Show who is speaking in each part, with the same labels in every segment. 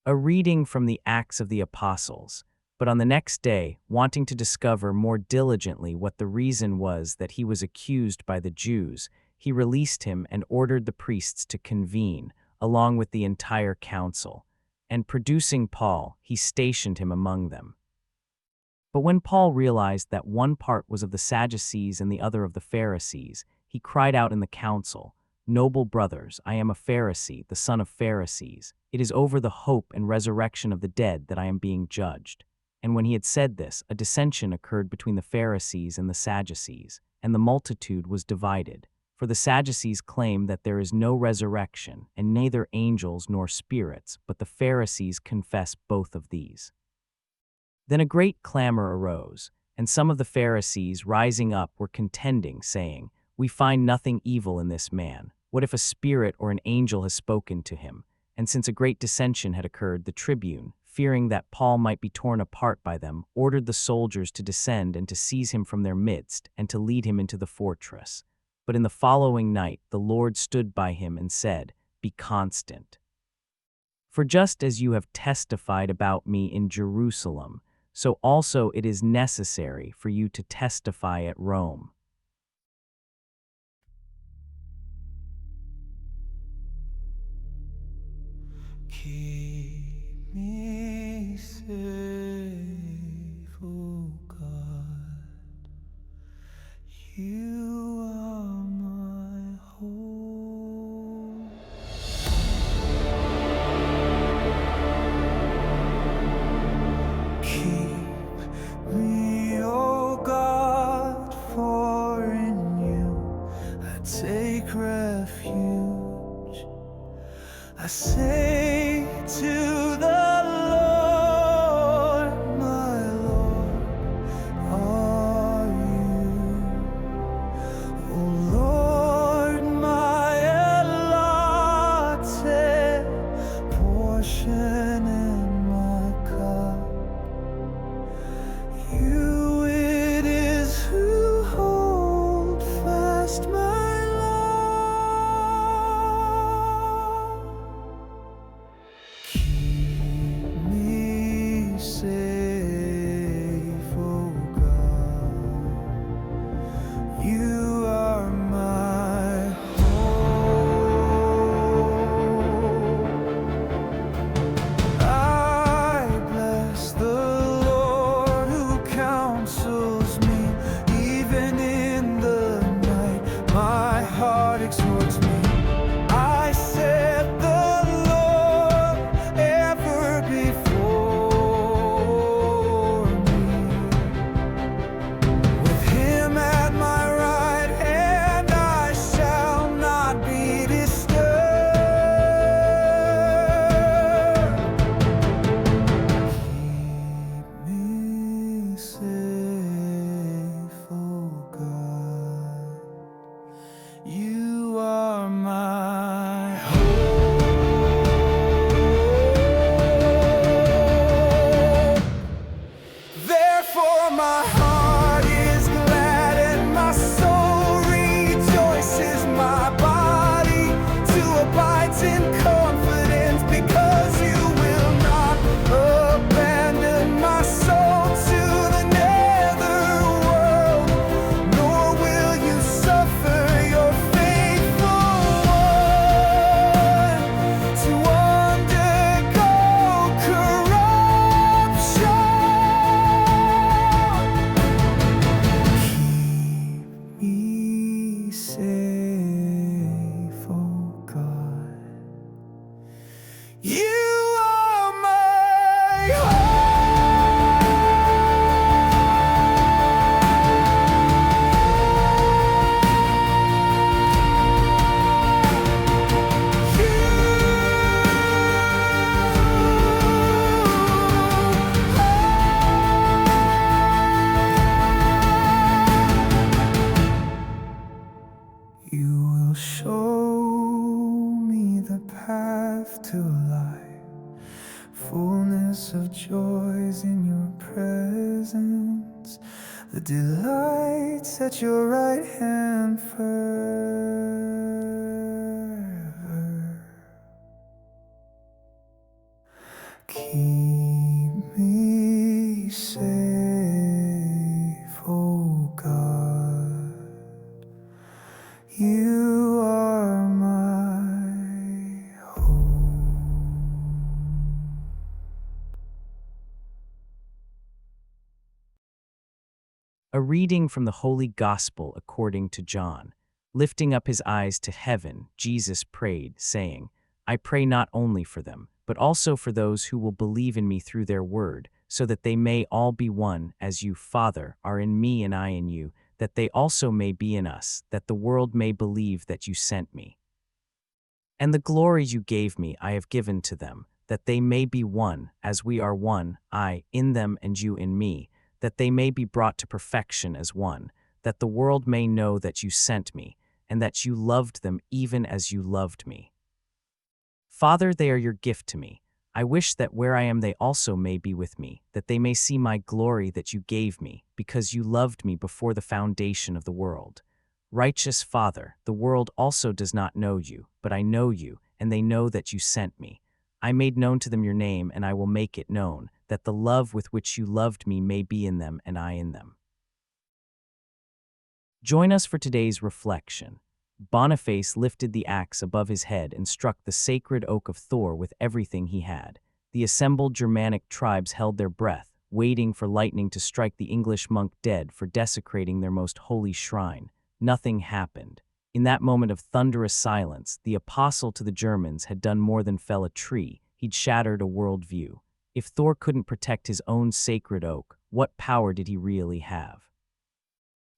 Speaker 1: A reading from the Acts of the Apostles. But on the next day, wanting to discover more diligently what the reason was that he was accused by the Jews, he released him and ordered the priests to convene, along with the entire council. And producing Paul, he stationed him among them. But when Paul realized that one part was of the Sadducees and the other of the Pharisees, he cried out in the council, "Noble brothers, I am a Pharisee, the son of Pharisees. It is over the hope and resurrection of the dead that I am being judged." And when he had said this, a dissension occurred between the Pharisees and the Sadducees, and the multitude was divided. For the Sadducees claim that there is no resurrection, and neither angels nor spirits, but the Pharisees confess both of these. Then a great clamor arose, and some of the Pharisees, rising up, were contending, saying, "We find nothing evil in this man. What if a spirit or an angel has spoken to him?" And since a great dissension had occurred, the tribune, fearing that Paul might be torn apart by them, ordered the soldiers to descend and to seize him from their midst, and to lead him into the fortress. But in the following night the Lord stood by him and said, "Be constant. For just as you have testified about me in Jerusalem, so also it is necessary for you to testify at Rome."
Speaker 2: Keep me safe, oh God. You are my hope. Keep me, oh God, for in you I take refuge. I say to the Lord, my Lord, are you, oh Lord, my allotted portion and my cup. You it is who hold fast my love. Keep me safe, oh God. You are my hope. I bless the Lord who counsels me, even in the night. My heart exhorts me. I set the Lord ever before me. With him at my right hand, I shall not be disturbed. Keep me safe, oh God. You are my hope. Therefore my heart is glad and my soul rejoices. My body to abide in confidence, because you will not abandon my soul to the netherworld, nor will you suffer your faithful one to undergo corruption. Keep me safe, oh God. You are my You will show me the path to life, fullness of joys in your presence, the delights at your right hand forever. Keep me safe, oh God. You are my hope.
Speaker 1: A reading from the Holy Gospel according to John. Lifting up his eyes to heaven, Jesus prayed, saying, I pray not only for them, but also for those who will believe in me through their word, so that they may all be one, as you, Father, are in me and I in you, that they also may be in us, that the world may believe that you sent me. And the glory you gave me I have given to them, that they may be one, as we are one, I in them and you in me, that they may be brought to perfection as one, that the world may know that you sent me, and that you loved them even as you loved me. Father, they are your gift to me. I wish that where I am they also may be with me, that they may see my glory that you gave me, because you loved me before the foundation of the world. Righteous Father, the world also does not know you, but I know you, and they know that you sent me. I made known to them your name, and I will make it known, that the love with which you loved me may be in them and I in them. Join us for today's reflection. Boniface lifted the axe above his head and struck the sacred oak of Thor with everything he had. The assembled Germanic tribes held their breath, waiting for lightning to strike the English monk dead for desecrating their most holy shrine. Nothing happened. In that moment of thunderous silence, the apostle to the Germans had done more than fell a tree. He'd shattered a worldview. If Thor couldn't protect his own sacred oak, what power did he really have?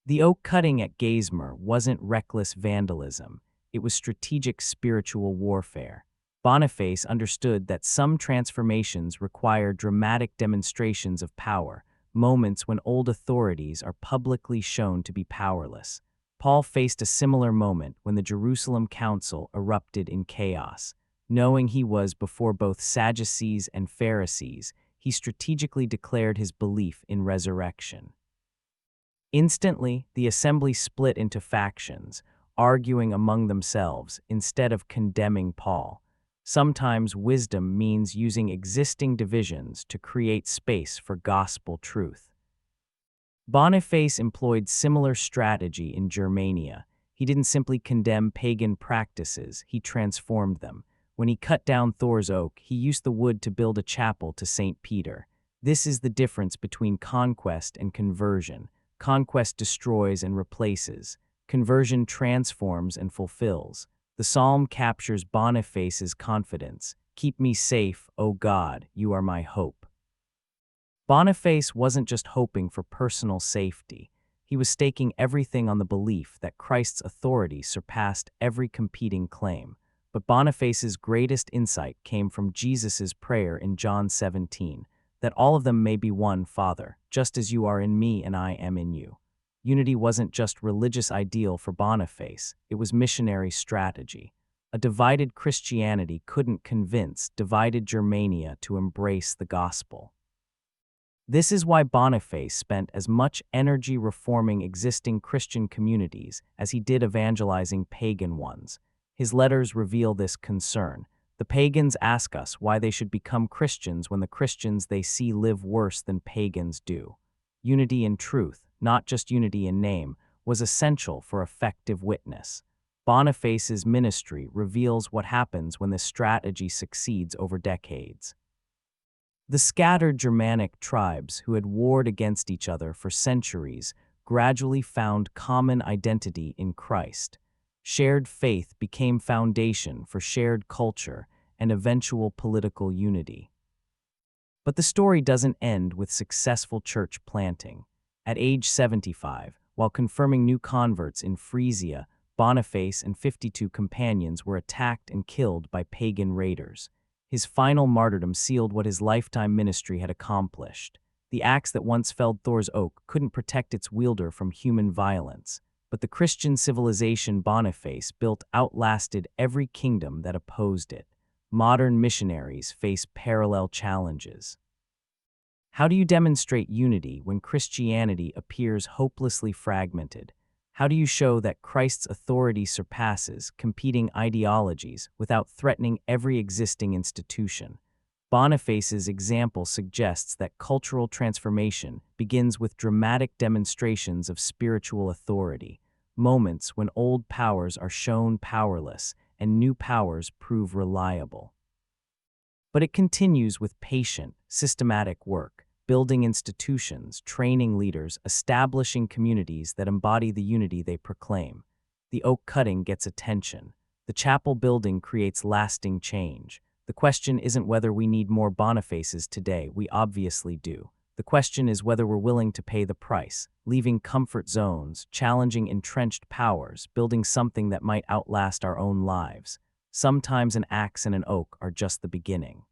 Speaker 1: The oak cutting at Geismar wasn't reckless vandalism. It was strategic spiritual warfare. Boniface understood that some transformations require dramatic demonstrations of power, moments when old authorities are publicly shown to be powerless. Paul faced a similar moment when the Jerusalem Council erupted in chaos. Knowing he was before both Sadducees and Pharisees, he strategically declared his belief in resurrection. Instantly, the assembly split into factions, arguing among themselves instead of condemning Paul. Sometimes wisdom means using existing divisions to create space for gospel truth. Boniface employed similar strategy in Germania. He didn't simply condemn pagan practices, he transformed them. When he cut down Thor's oak, he used the wood to build a chapel to St. Peter. This is the difference between conquest and conversion. Conquest destroys and replaces. Conversion transforms and fulfills. The psalm captures Boniface's confidence. Keep me safe, O God, you are my hope. Boniface wasn't just hoping for personal safety. He was staking everything on the belief that Christ's authority surpassed every competing claim. But Boniface's greatest insight came from Jesus' prayer in John 17, that all of them may be one, Father, just as you are in me and I am in you. Unity wasn't just religious ideal for Boniface, it was missionary strategy. A divided Christianity couldn't convince divided Germania to embrace the gospel. This is why Boniface spent as much energy reforming existing Christian communities as he did evangelizing pagan ones. His letters reveal this concern. The pagans ask us why they should become Christians when the Christians they see live worse than pagans do. Unity in truth, not just unity in name, was essential for effective witness. Boniface's ministry reveals what happens when this strategy succeeds over decades. The scattered Germanic tribes who had warred against each other for centuries gradually found common identity in Christ. Shared faith became foundation for shared culture and eventual political unity. But the story doesn't end with successful church planting. At age 75, while confirming new converts in Frisia, Boniface and 52 companions were attacked and killed by pagan raiders. His final martyrdom sealed what his lifetime ministry had accomplished. The axe that once felled Thor's oak couldn't protect its wielder from human violence. But the Christian civilization Boniface built outlasted every kingdom that opposed it. Modern missionaries face parallel challenges. How do you demonstrate unity when Christianity appears hopelessly fragmented? How do you show that Christ's authority surpasses competing ideologies without threatening every existing institution? Boniface's example suggests that cultural transformation begins with dramatic demonstrations of spiritual authority, moments when old powers are shown powerless and new powers prove reliable. But it continues with patient, systematic work, building institutions, training leaders, establishing communities that embody the unity they proclaim. The oak cutting gets attention. The chapel building creates lasting change. The question isn't whether we need more Bonifaces today, we obviously do. The question is whether we're willing to pay the price, leaving comfort zones, challenging entrenched powers, building something that might outlast our own lives. Sometimes an axe and an oak are just the beginning.